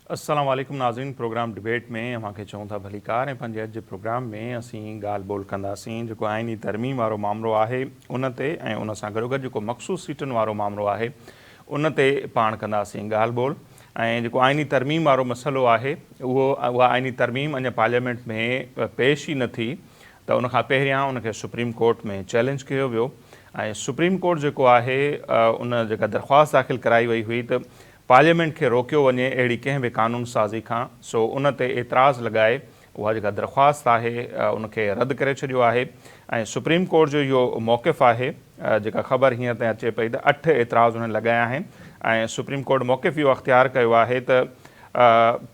अस्सलाम वालेकुम नाज़रीन। प्रोग्राम डिबेट में अव्हांखे चऊं था भली कार ऐं पंहिंजे अॼु जे प्रोग्राम में असीं ॻाल्हि ॿोल कंदासीं जेको आइनी तरमीम वारो मामिलो आहे उन ते ऐं उन सां गॾोगॾु जेको मख़सूस सीटुनि वारो मामिलो आहे उन ते पाण कंदासीं ॻाल्हि ॿोल। ऐं जेको आइनी तरमीम वारो मसइलो आहे उहा आइनी तरमीम अञा पार्लियामेंट में पेश ई न थी त उनखां पहिरियां उनखे सुप्रीम कोर्ट में चैलेंज कयो वियो ऐं सुप्रीम कोर्ट जेको आहे उन जेका दरख़्वास्त दाख़िल कराई वई हुई त पार्लियामेंट खे रोकियो वञे अहिड़ी कंहिं बि कानून साज़ी खां। सो उन ते एतिराज़ लॻाए उहा जेका दरख़्वास्त आहे उनखे रद्द करे छॾियो आहे ऐं सुप्रीम कोर्ट जो इहो मौक़िफ़ आहे जेका ख़बर हींअर ताईं अचे पई त 8 एतिराज़ उन्हनि लॻाया आहिनि ऐं सुप्रीम कोर्ट मौक़िफ़ इहो अख़्तियार कयो आहे त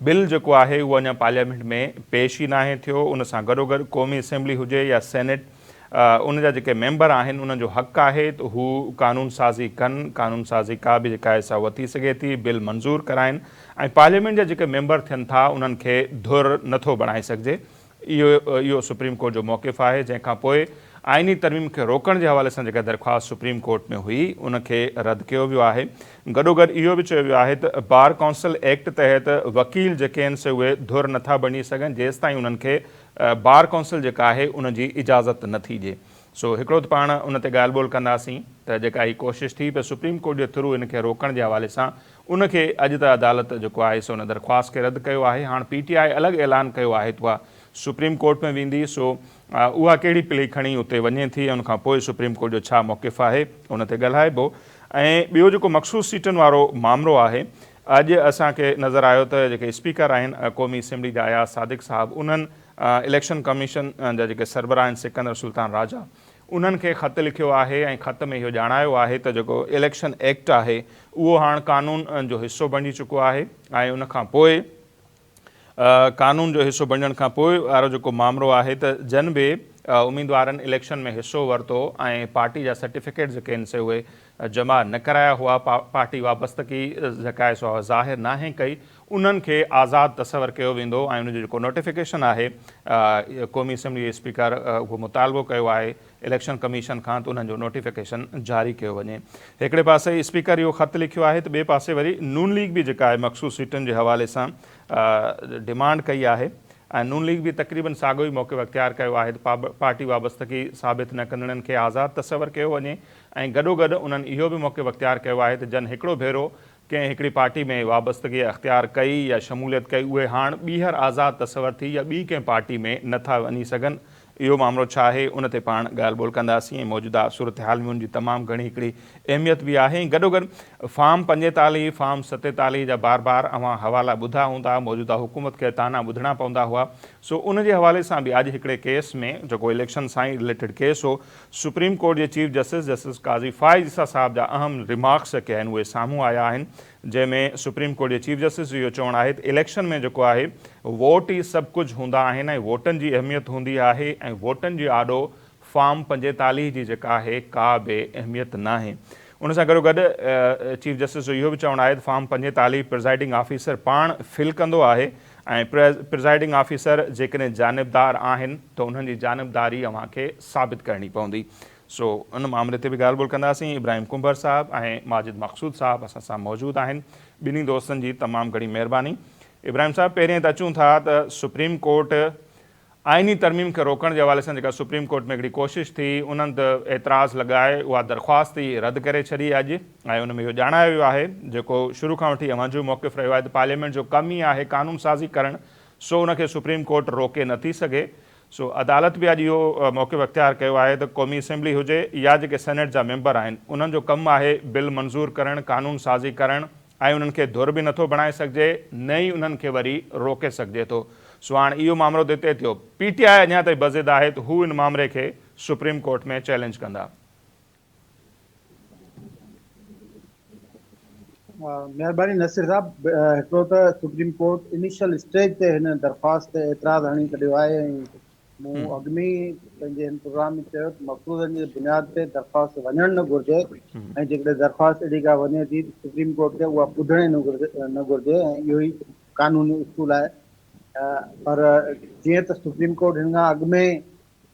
बिल जेको आहे उहो अञा पार्लियामेंट में पेश ई नाहे थियो। उन सां गॾोगॾु क़ौमी असेंबली हुजे या सेनेट उन जा जेके मेंबर आहिनि उन्हनि जो हक़ु आहे त हू कानून साज़ी कनि, कानून साज़ी का बि जेका आहे सा उहा थी सघे थी, बिल मंज़ूरु कराइनि ऐं पार्लियामेंट जा जेके मेंबर थियनि था उन्हनि खे धुर नथो बणाए सघिजे। इहो सुप्रीम कोर्ट जो मौक़िफ़ आहे। जंहिंखां पोइ आइनी तरमीम खे रोकण जे हवाले सां जेका दरख़्वास्त सुप्रीम कोर्ट में हुई उनखे रद्द कयो वियो आहे। गॾोगॾु इहो बि चयो वियो आहे त बार काउंसिल एक्ट तहत वकील जेके आहिनि से उहे धुर नथा बणी सघनि जेसिताईं उन्हनि खे बार काउंसिल जेका आहे उनजी इजाज़त न थी ॾिए। सो हिकिड़ो त पाण उन ते ॻाल्हि ॿोल कंदासीं त जेका हीअ कोशिशि थी पई सुप्रीम कोर्ट जे थ्रू इनखे रोकण जे हवाले सां उनखे अॼु त अदालत जेको आहे सो उन दरख़्वास्त खे रद्द कयो आहे। हाणे PTI अलॻि ऐलान कयो आहे त उहा सुप्रीम कोर्ट में वेंदी। सो उहा कहिड़ी प्ले खणी उते वञे थी ऐं उनखां पोइ सुप्रीम कोर्ट जो छा मौक़िफ़ आहे उन ते ॻाल्हाइबो। ऐं ॿियो जेको मख़सूस सीटुनि वारो मामिलो आहे अॼु असांखे नज़र आयो त जेके स्पीकर आहिनि क़ौमी असेंबली जा अयाज़ सादिक़ साहब उन्हनि इलेक्शन कमीशन जा जेके सरबराह आहिनि सिकंदर सुल्तान राजा उन्हनि खे ख़तु लिखियो आहे ऐं ख़त में इहो ॼाणायो आहे त जेको इलेक्शन एक्ट आहे उहो हाणे कानून जो हिसो बणिजी चुको आहे ऐं उनखां पोइ कानून जो हिसो बणजण खां पोइ वारो जेको मामिलो आहे त जन बि उम्मीदवारनि इलेक्शन में हिसो वरितो ऐं पार्टी जा सर्टिफिकेट जेके आहिनि से उहे जमा न कराया हुआ, पार्टी वाबस्तगी जेका आहे सो ज़ाहिर नाहे कई, उन्हनि खे आज़ादु तसवर कयो वेंदो ऐं उनजो जेको नोटिफिकेशन आहे क़ौमी असेंबली जे स्पीकर उहो मुतालबो कयो आहे इलेक्शन कमीशन खां त उन्हनि जो नोटिफिकेशन जारी कयो वञे। हिकिड़े पासे स्पीकर इहो ख़तु लिखियो आहे त ॿिए पासे वरी नून लीग बि जेका आहे मख़सूस सीटुनि जे हवाले सां डिमांड कई आहे ऐं नून लीग बि तक़रीबन साॻियो ई मौक़िफ़ अख़्तियार कयो आहे त पार्टी वाबस्तगी साबित न कंदड़नि खे आज़ादु तसवर कयो वञे ऐं गॾोगॾु उन्हनि इहो बि मौक़िफ़ अख़्तियार कयो आहे त जन हिकिड़ो भेरो कंहिं हिकिड़ी पार्टी में वाबस्तगी अख़्तियार कई या शमूलियत कई उहे हाणे ॿीहर आज़ादु तसवर थी या ॿी कंहिं पार्टी में नथा वञी सघनि। इहो मामिलो छा आहे उन ते पाण ॻाल्हि ॿोल कंदासीं ऐं मौजूदा सूरत हाल में उनजी तमामु घणी हिकिड़ी अहमियत बि आहे। गॾोगॾु फार्म 45 फार्म 47 जा बार बार अव्हां हवाला ॿुधा हूंदा, मौजूदा हुकूमत खे ताना ॿुधणा पवंदा हुआ। सो उन जे हवाले सां बि अॼु हिकिड़े केस में जेको इलेक्शन सां ई रिलेटेड केस हो सुप्रीम कोर्ट जे चीफ जस्टिस काज़ी फ़ाइज़ ईसा साहब जा अहम रिमार्क्स जेके आहिनि उहे साम्हूं आया आहिनि जंहिंमें सुप्रीम कोर्ट जे चीफ जस्टिस इहो चवणु आहे त इलेक्शन में जेको आहे वोट ई सभु कुझु हूंदा आहिनि ऐं वोटनि जी अहमियत हूंदी आहे ऐं वोटनि जी आॾो फार्म 45 जी जेका आहे का बि अहमियत नाहे। उन सां गॾोगॾु चीफ जस्टिस जो इहो बि चवणु आहे त फार्म 45 प्रिज़ाइडिंग ऑफिसर पाण फिल कंदो आहे ऐं प्रिज़ाइडिंग ऑफिसर जेकॾहिं जानिबदार आहिनि त उन्हनि जी जानिबदारी अव्हांखे साबित करणी पवंदी। सो उन मामले ते बि ॻाल्हि ॿोल कंदासीं। इब्राहिम कुंबर साहब ऐं माजिद मक़सूद साहब असां सां मौजूदु आहिनि। ॿिन्ही दोस्तनि जी तमामु घणी महिरबानी। इब्राहिम साहब पहिरियों त अचूं था त सुप्रीम कोर्ट आइनी तरमीम खे रोकण जे हवाले सां जेका सुप्रीम कोर्ट में हिकिड़ी कोशिशि थी उन्हनि त एतिराज़ लॻाए उहा दरख़्वास्त ई रद्द करे छॾी अॼु ऐं उन में इहो ॼाणायो वियो आहे जेको शुरू खां वठी अव्हांजो मौक़िफ़ रहियो आहे त पार्लियामेंट जो कमु ई आहे कानून साज़ी करणु, सो उनखे सुप्रीम कोर्ट रोके नथी सघे। सो अदालत बि अॼु इहो मौक़िफ़ अख़्तियार कयो आहे त क़ौमी असेंबली हुजे या जेके सेनेट जा मेंबर आहिनि उन्हनि जो कमु आहे बिल मंज़ूरु करणु, कानून साज़ी करणु ऐं उन्हनि खे धुर बि नथो बणाए सघिजे न ई उन्हनि खे वरी रोके सघिजे थो। सो हाणे इहो मामिलो त हिते थियो। PTI अञा ताईं बज़िद आहे त हू इन मामले खे सुप्रीम कोर्ट में चैलेंज कंदा। महिरबानी नसीर साहब। हिकिड़ो त सुप्रीम कोर्ट इनिशियल स्टेज ते हिन दरख़्वास्त ते एतिराज़ हणी छॾियो आहे ऐं मूं अॻु में ई पंहिंजे हिन प्रोग्राम में चयो त मक़सूदनि जी बुनियाद ते दरख़्वास्त वञणु न घुरिजे ऐं जेकॾहिं दरख़्वास्त एॾी का वञे थी सुप्रीम कोर्ट खे उहा ॿुधणु न घुरिजे ऐं इहो ई कानूनी उसूल आहे। पर जीअं त सुप्रीम कोर्ट हिन खां अॻु में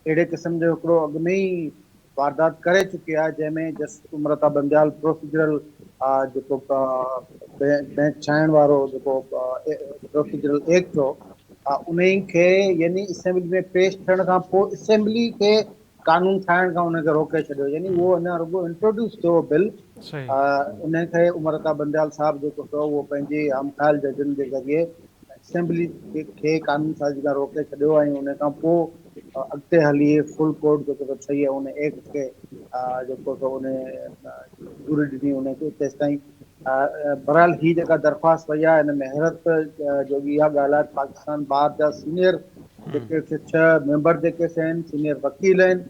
अहिड़े क़िस्म जो हिकिड़ो अॻु में ई वारदात करे चुकी आहे जंहिंमें जस्टिस उमरता बंदयाल प्रोसीजरल जेको बैंक ठाहिण वारो जेको प्रोसीजरल एक्ट हो, उन खे यानी असेंबली में पेश थियण खां पोइ असेंबली खे कानून ठाहिण खां उनखे रोके छॾियो, यानी उहो अञा रुॻो इंट्रोड्यूस थियो बिल। सही। उनखे उमरता बंदयाल साहब जेको थियो उहो पंहिंजे हमख़्याल जजनि जे ज़रिए असेंबली खे कानून साज़ी खां रोके छॾियो, ऐं उन खां पोइ अॻिते हली फुल कोर्ट जेको ठही आहे उन एक्ट खे जेको उन पूरी ॾिनी उनखे तेसिताईं। बहरहाल ही जेका दरख़्वास्त वई आहे हिन में हैरत जो इहा ॻाल्हि आहे, पाकिस्तान बार जा सीनियर जेके 6 मेंबर जेके आहिनि, सीनियर वकील आहिनि,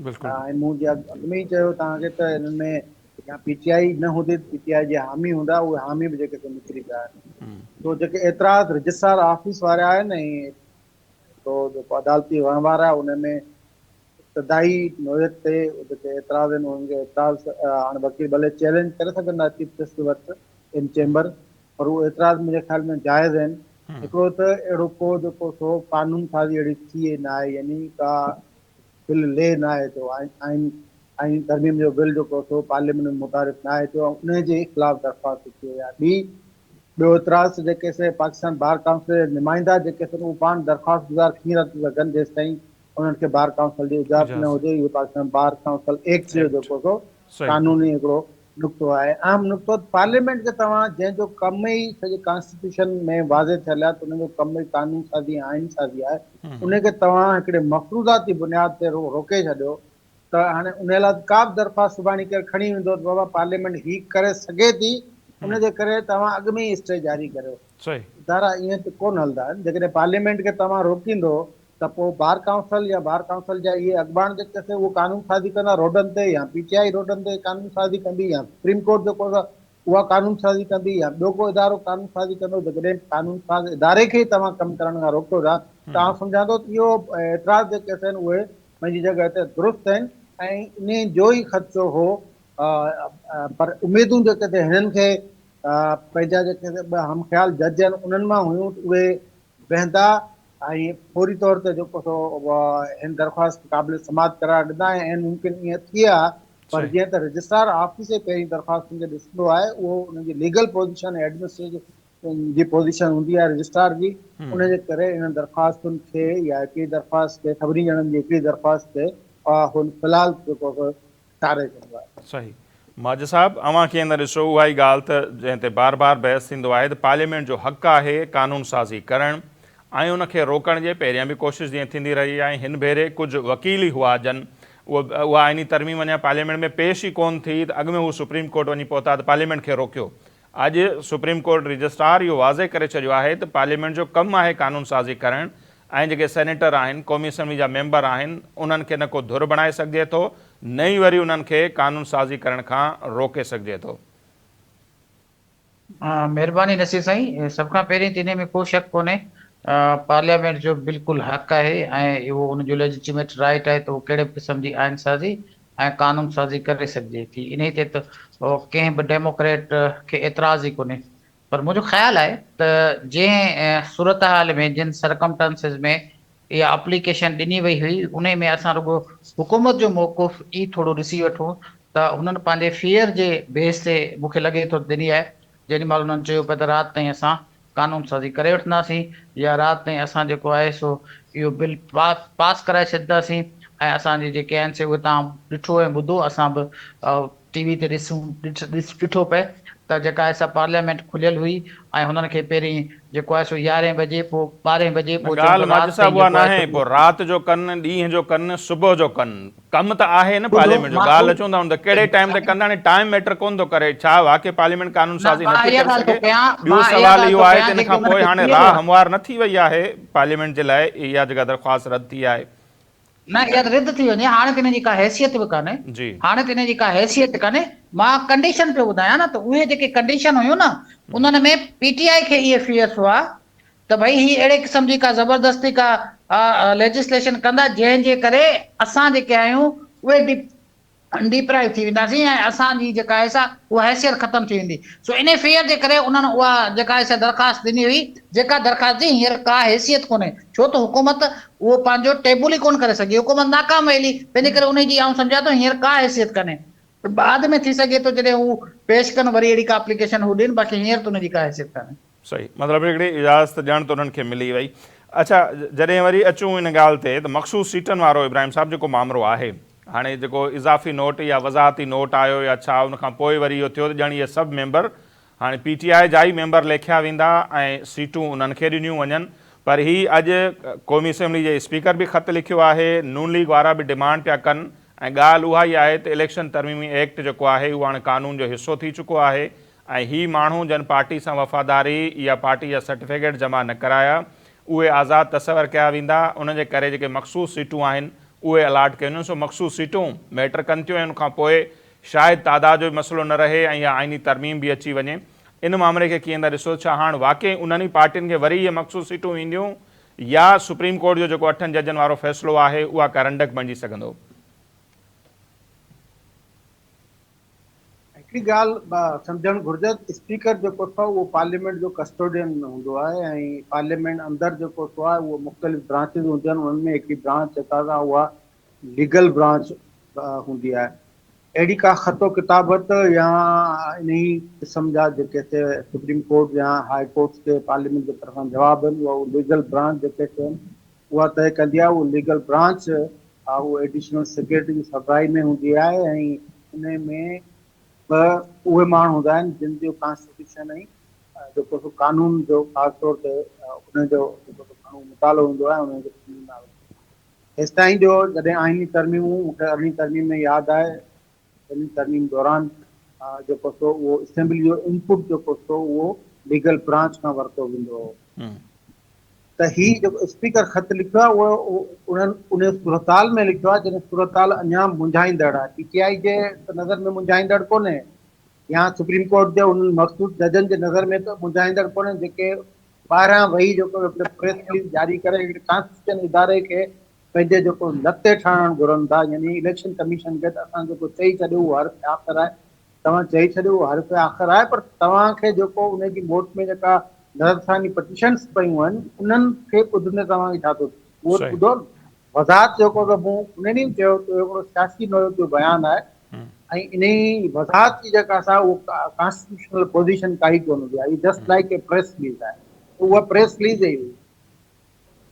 बिल्कुलु। ऐं मूं जे अॻु में ई चयो तव्हांखे त हिननि में या पीटीआई न हूंदी, पीटीआई जे हामी हूंदा, उहे हामी बि जेके निकिरी पिया आहिनि। तो जेके एतिराज़ रजिस्ट्रार ऑफिस वारा आहिनि ऐं तो जेको अदालती वहिंवार आहे उन में इब्तदाई नोयत ते जेके एतिराज़ आहिनि उन्हनि खे एतिराज़ हाणे वकील भले चैलेंज करे सघंदा चीफ जस्टिस वटि इन चैम्बर, पर उहे एतिराज़ मुंहिंजे ख़्याल में जाइज़ आहिनि। हिकिड़ो त अहिड़ो को जेको सो कानून साज़ी अहिड़ी थिए न आहे, यानी का बिल ले न आहे थियो, आइन तरमीम जो बिल जेको सो पार्लियामेंट में मुतारिफ़ न आहे थियो, उन जे ख़िलाफ़ दरख़्वास्त थी वई आहे। ॿियो एतिराज़ जेके से पाकिस्तान बार काउंसिल जे नुमाइंदा जेके आहिनि उहे पाण दरख़्वास्त गुज़ार थी नथा सघनि जेसि ताईं उन्हनि खे बार काउंसिल जी इजाज़त न हुजे। इहो पाकिस्तान बार काउंसिल एक्ट जो जेको सो सही। कानूनी हिकिड़ो नुक़्तो आहे, अहम नुक़्तो। पार्लियामेंट खे तव्हां जंहिंजो कम ई सॼे कॉन्स्टिट्यूशन में वाज़े थियल आहे त उनजो कम ई कानून साज़ी आइन साज़ी आहे, उनखे तव्हां हिकिड़े मफ़रूज़ाती बुनियाद ते रोके छॾियो त हाणे उन लाइ का बि दरख़्वास्त सुभाणे केरु खणी वेंदो त बाबा पार्लियामेंट ही करे सघे थी, उनजे करे तव्हां अॻु में ई स्टे जारी करियो। सही। इदारा ईअं त कोन हलंदा आहिनि। जेकॾहिं पार्लियामेंट खे तव्हां रोकींदो त पोइ बार काउंसिल या बार काउंसिल जा इहे अॻवान जेके उहे कानून साज़ी कंदा रोडनि ते, या पीटीआई रोडनि ते कानून साज़ी कंदी, या सुप्रीम कोर्ट जेको आहे उहा कानून साज़ी कंदी, या ॿियो को इदारो कानून साज़ी कंदो। जेकॾहिं कानून साज़ इदारे खे तव्हां कमु करण खां रोकियो था तव्हां सम्झां थो त इहो एतिराज़ जेके आहिनि उहे पंहिंजी जॻह ते दुरुस्त आहिनि, ऐं इन जो ई ख़दशो हो। पर उमेदूं जेके हिननि खे पंहिंजा जेके हमख़्याल जज आहिनि उन्हनि मां हुयूं उहे वेहंदा ऐं फौरी तौर ते जेको सो हिन दरख़्वास्त क़ाबिल समात करार ॾिना, ऐं मुमकिन ईअं थी आहे। पर सही। जीअं त रजिस्ट्रार ऑफिस पहिरीं दरख़्वास्तुनि खे ॾिसंदो आहे, उहो उनजी लीगल पोज़ीशन ऐं एडमिनिस्ट्रेटिव जी पोज़ीशन हूंदी आहे रजिस्ट्रार जी, उनजे करे इन दरख़्वास्तुनि खे या हिकिड़ी दरख़्वास्त खे ख़बरी ॼणनि जी हिकिड़ी दरख़्वास्त खे हुन फ़िलहाल जेको टारे छॾियो आहे। सही। माज साहब अवां कीअं न ॾिसो उहा ई ॻाल्हि त जंहिं ते बार बार बहस थींदो आहे त पार्लियामेंट जो हक़ आहे कानून साज़ी करणु ऐं उनखे रोकण जे पहिरियां बि कोशिशि जीअं थींदी रही आहे। हिन भेरे कुझु वकील ई हुआ जन उहा आइनी तरमीम अञा पार्लियामेंट में पेश ई कोन थी त अॻु में हू सुप्रीम कोर्ट वञी पहुता त पार्लियामेंट खे रोकियो। अॼु सुप्रीम कोर्ट रजिस्ट्रार इहो वाज़े करे छॾियो आहे त पार्लियामेंट जो कमु आहे कानून साज़ी करणु, ऐं जेके सेनेटर आहिनि क़ौमी असम्बली जा मेंबर आहिनि उन्हनि खे न को धुर बणाए सघिजे थो, न ई वरी उन्हनि खे कानून साज़ी करण खां रोके सघिजे थो। महिरबानी नसीर साईं, सभ खां पहिरीं त इन में को शक कोन्हे, पार्लियामेंट जो बिल्कुलु हक़ आहे ऐं इहो उनजो लेजिटिमेट राइट आहे त उहो कहिड़े बि क़िस्म जी आइन साज़ी ऐं कानून साज़ी करे सघिजे थी। इन ते त कंहिं बि डेमोक्रेट खे एतिराज़ ई कोन्हे। पर मुंहिंजो ख़्यालु आहे त जंहिं सूरत हाल में जिन सरकमस्टांसिस में इहा एप्लीकेशन ॾिनी वई हुई उन में असां रुॻो हुकूमत जो मौक़ुफ़ ई थोरो ॾिसी वठूं त हुननि पंहिंजे फेयर जे बेस ते मूंखे लॻे थो ॾिनी आहे। जेॾी महिल उन्हनि चयो पिया त राति ताईं असां कानून साज़ी करे वठंदासीं, या राति ताईं असां जेको आहे सो इहो बिल पास कराए छॾींदासीं, ऐं असांजे जेके आहिनि से उहे तव्हां ॾिठो ऐं ॿुधो, असां बि टीवी ते ॾिठो पए त जेका आहे सा पार्लियामेंट खुलियल हुई ऐं हुननि खे पहिरीं जेको आहे सो 11 बजे पोइ 12 बजे पोइ ॻाल्हि माजी साहब उहा न आहे पोइ राति जो कनि ॾींहं जो कनि सुबुह जो कनि, कमु त आहे न पार्लियामेंट जो। ॻाल्हि अचूं था हुन त कहिड़े टाइम ते कंदा, हाणे टाइम मैटर कोन थो करे। छा वाक़ई पार्लियामेंट कानून साज़ी नथी करे सघे? ॿियो सवाल इहो आहे त इन खां पोइ हाणे राह हमवार न थी वई आहे पार्लियामेंट जे लाइ, इहा जेका दरख़्वास्त रद्द थी आहे न, इहा त रद्द थी वञे। हाणे त हिन जी का हैसियत बि कान्हे, हाणे त हिन जी का हैसियत कान्हे। मां कंडीशन पियो ॿुधायां न, त उहे जेके कंडीशन हुयूं न उन्हनि में पीटीआई खे इहे फियर्स हुआ त भई ही अहिड़े क़िस्म जी का ज़बरदस्ती का लेजिस्लेशन कंदा जंहिंजे करे असां जेके आहियूं उहे डिप्राइव थी वेंदासीं ऐं असांजी जेका आहे सा उहा हैसियत ख़तमु थी वेंदी। सो इन फेयर जे करे उन्हनि उहा जेका आहे सा दरख़्वास्त ॾिनी हुई, जेका दरख़्वास्त जी हींअर का हैसियत कोन्हे, छो त हुकूमत उहो पंहिंजो टेबल ई कोन करे सघी, हुकूमत नाकाम वयली, तंहिंजे करे उनजी आउं सम्झां थो हींअर का हैसियत कान्हे। बाद में थी सघे थो जॾहिं हू पेश कनि वरी अहिड़ी का एप्लीकेशन हू ॾियनि, बाक़ी हींअर त हुनजी का हैसियत कान्हे। सही, मतिलबु हिकिड़ी इजाज़त ॼण त उन्हनि खे मिली वई। अच्छा, जॾहिं वरी अचूं इन ॻाल्हि ते त मख़सूस सीटनि वारो इब्राहिम साहब जेको मामिलो आहे, हाणे जेको इज़ाफ़ी नोट या वज़ाहती नोट आयो या छा, उनखां पोइ वरी इहो थियो त ॼण इहे सभु मेंबर हाणे PTI जा ई मेंबर लेखिया वेंदा ऐं सीटूं उन्हनि खे ॾिनियूं वञनि। पर ही अॼु क़ौमी असेंबली जे स्पीकर बि ख़त लिखियो आहे, नून लीग वारा बि डिमांड पिया कनि ऐं ॻाल्हि उहा ई आहे त इलेक्शन तरमीमी एक्ट जेको आहे उहो हाणे कानून जो हिसो थी चुको आहे ऐं ही माण्हू जन पार्टी सां वफ़ादारी या पार्टी जा सर्टिफिकेट जमा न कराया उहे आज़ादु तसवर कया वेंदा। उनजे करे जेके मख़सूस सीटूं आहिनि उहे अलाट कयूं वञनि। सो मख़सूस सीटूं मैटर कनि थियूं ऐं उनखां पोइ शायदि तादाद जो मसइलो न रहे ऐं इहा आइनी तरमीम बि अची वञे। इन मामले खे कीअं था ॾिसो? छा हाणे वाक़ई उन्हनि ई पार्टियुनि खे वरी इहे मख़सूस सीटूं ईंदियूं या सुप्रीम कोर्ट जो जेको 8 जजनि वारो फ़ैसिलो आहे उहा का रंडक बणिजी सघंदो? हिकिड़ी ॻाल्हि सम्झणु घुरिजे, स्पीकर जेको अथव उहो पार्लियामेंट जो कस्टोडियन हूंदो आहे ऐं पार्लियामेंट अंदरि जेको अथव आहे उहो मुख़्तलिफ़ ब्रांचिस हूंदियूं आहिनि। उन्हनि में हिकिड़ी ब्रांच जेका आहे उहा लीगल ब्रांच हूंदी आहे। अहिड़ी का ख़तो किताबत या इन ई क़िस्म जा जेके सुप्रीम कोर्ट या हाई कोर्ट के पार्लियामेंट जे तरफ़ां जवाब आहिनि उहा लीगल ब्रांच जेके चवनि उहा तय कंदी आहे। उहा लीगल ब्रांच उहा एडिशनल सेक्रेटरी जी सरबराही में हूंदी आहे ऐं उन में उहे माण्हू हूंदा आहिनि जिन जो कॉन्स्टिट्यूशन ऐं जेको कानून जो ख़ासि तौर ते उनजो जेको घणो मुतालो हूंदो आहे उनजो हेसि ताईं जो जॾहिं आइनी तरमीमूं मूंखे अरिड़हीं तरमीम में यादि आहे, अरिड़हीं तरमीम दौरान जेको सो उहो असेंबली जो इनपुट जेको सो उहो लीगल ब्रांच खां वरितो वेंदो हो। त ही जेको स्पीकर ख़त लिखियो आहे उहो उन्हनि उन सूरताल में लिखियो आहे जॾहिं सूरताल अञा मुंझाईंदड़ आहे। PTI जे नज़र में मुंझाईंदड़ कोन्हे या सुप्रीम कोर्ट जे उन्हनि मख़सूस जजनि जे नज़र में त मुंझाईंदड़ कोन्हे जेके ॿाहिरां वेही जेको प्रेस रिलीज़ जारी करे कॉन्स्टिट्यूशन इदारे खे पंहिंजे जेको लते ठाहिणु घुरनि था, यानी इलेक्शन कमीशन खे त असां जेको चई छॾियो उहो हर आख़िर आहे, तव्हां चई छॾियो उहो हर आख़िर आहे, पर तव्हांखे जेको उनजी वोट में जेका नज़रसानी पटिशन्स पयूं आहिनि उन्हनि खे ॿुधंदे तव्हांखे छा थो थिए? उहो ॿुधो न, वज़ाहत जेको त मूं उन ॾींहुं चयो त हिकिड़ो सियासी नोयत जो बयानु आहे ऐं इन ई वज़ाहत जी जेका असां उहो कॉन्स्टिट्यूशनल पोज़ीशन काई कोन हूंदी आहे। Just like a press release आहे, उहा प्रेस रिलीज़ ई हुई।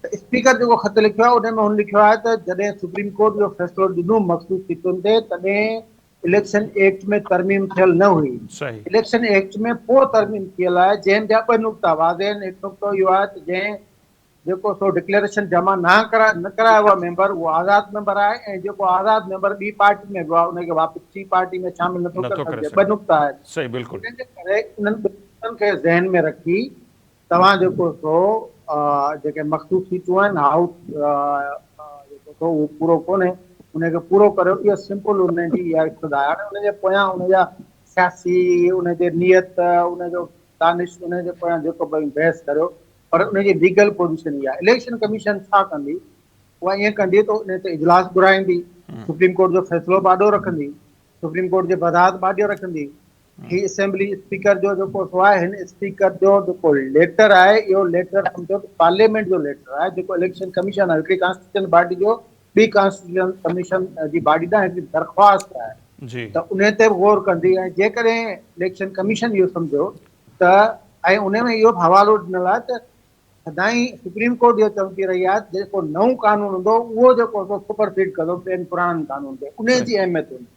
त स्पीकर जेको ख़त लिखियो आहे उन में हुन लिखियो आहे त जॾहिं सुप्रीम कोर्ट जो फ़ैसिलो ॾिनो मख़सूस सीटुनि ते तॾहिं इलेक्शन एक्ट में तरमीम थियल न हुई। इलेक्शन एक्ट में पोइ तरमीम थियल आहे जंहिंजा 2 नुक़्ता वाज़े आहिनि। हिकु नुक़्तो इहो आहे त जंहिं जेको सो डिक्लेरेशन जमा न करायो आहे मेंबर उहो आज़ादु मेंबर आहे ऐं जेको आज़ादु मेंबर ॿी पार्टी में वियो आहे उनखे वापसि टी पार्टी में शामिल नथो करे सघे। 2 नुक़्ता आहिनि। सही, बिल्कुलु। तंहिंजे करे इन्हनि ॿिन्हिनि खे ज़हन में रखी तव्हां जेको सो जेके मख़सूस सीटूं आहिनि हाउस जेको सो उहो पूरो कोन्हे उनखे पूरो करियो। इहा सिंपल उनजी इहा इब्तिदा आहे। हाणे उनजे पोयां उनजा सियासी उनजे नियत उनजो दानिश उनजे पोयां जेको भई बहस करियो, पर उनजी लीगल पोज़ीशन इहा आहे। इलेक्शन कमीशन छा कंदी? उहा ईअं कंदी त उन ते इजलास घुराईंदी, सुप्रीम कोर्ट जो फ़ैसिलो बाॾो रखंदी, सुप्रीम कोर्ट जे वज़ाहत बाॾो रखंदी। ही असेंबली स्पीकर जो जेको सो आहे हिन स्पीकर जो जेको लेटर आहे इहो लेटर सम्झो पार्लियामेंट जो लेटर आहे जेको इलेक्शन कमीशन आहे, हिकिड़ी कॉन्स्टिट्यूशन बॉडी जो ॿी कॉन्स्टिट्यूशन कमीशन जी बॉडी ॾांहुं हिकिड़ी दरख़्वास्त आहे त उन ते गौर कंदी ऐं जेकॾहिं इलेक्शन कमीशन इहो सम्झो त ऐं उन में इहो हवालो ॾिनल आहे त सदाईं सुप्रीम कोर्ट इहो चवंदी रही आहे जेको नओं कानून हूंदो उहो जेको सुपरसीड कंदो ॿियनि पुराणनि कानून ते, उन जी अहमियत हूंदी।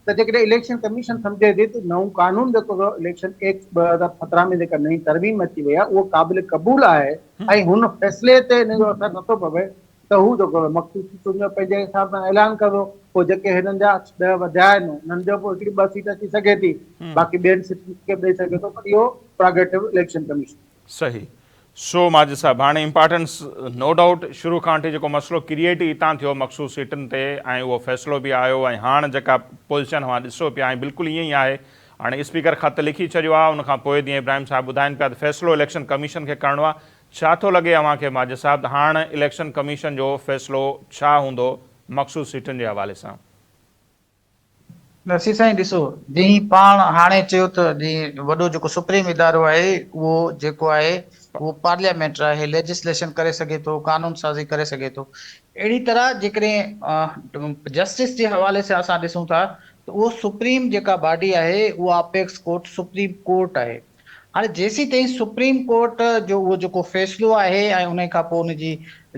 त जेकॾहिं इलेक्शन कमीशन सम्झे थी त नओं कानून जेको इलेक्शन एक्ट 2017 में जेका नई तरमीम अची वई आहे उहो क़ाबिल क़बूल आहे ऐं हुन फ़ैसिले ते हिन जो असरु नथो पवे त हू जेको मख़सूस सीटुनि जो पंहिंजे हिसाब सां ऐलान कंदो। पोइ जेके हिननि जा 10 वधिया आहिनि हुननि जो पोइ हिकिड़ी 2 सीट अची सघे थी, बाक़ी ॿियनि सीटुनि खे ॾेई सघे थो, पर इहो प्रोगेटिव इलेक्शन कमीशन। सही। सो माजिद साहब, हाणे इम्पॉर्टेंस नो डाउट शुरू खां वठी जेको मसइलो क्रिएट ई हितां थियो मख़सूस सीटुनि ते ऐं उहो फ़ैसिलो बि आयो ऐं हाणे जेका पोज़ीशन अवां ॾिसो पिया ऐं बिल्कुलु ईअं ई आहे। हाणे स्पीकर ख़त लिखी छॾियो आहे, उनखां पोइ जीअं इब्राहिम साहब ॿुधाइनि पिया त फ़ैसिलो इलेक्शन कमीशन खे करिणो आहे। छा थो लॻे अव्हांखे माजिद साहब हाणे इलेक्शन कमीशन जो फ़ैसिलो छा हूंदो मख़सूस सीटुनि जे हवाले सां? नसीर साईं ॾिसो, जीअं पाण हाणे चयो त जीअं वॾो जेको सुप्रीम इदारो आहे उहो जेको आहे उहो पार्लियामेंट आहे, लेजिस्लेशन करे सघे थो, कानून साज़ी करे सघे थो। अहिड़ी तरह जेकॾहिं जस्टिस जे हवाले सां असां ॾिसूं था त उहो सुप्रीम जेका बॉडी आहे उहा अपेक्स कोर्ट सुप्रीम कोर्ट आहे। हाणे जेसीं ताईं सुप्रीम कोर्ट जो उहो जेको फ़ैसिलो आहे ऐं उन खां पोइ उनजी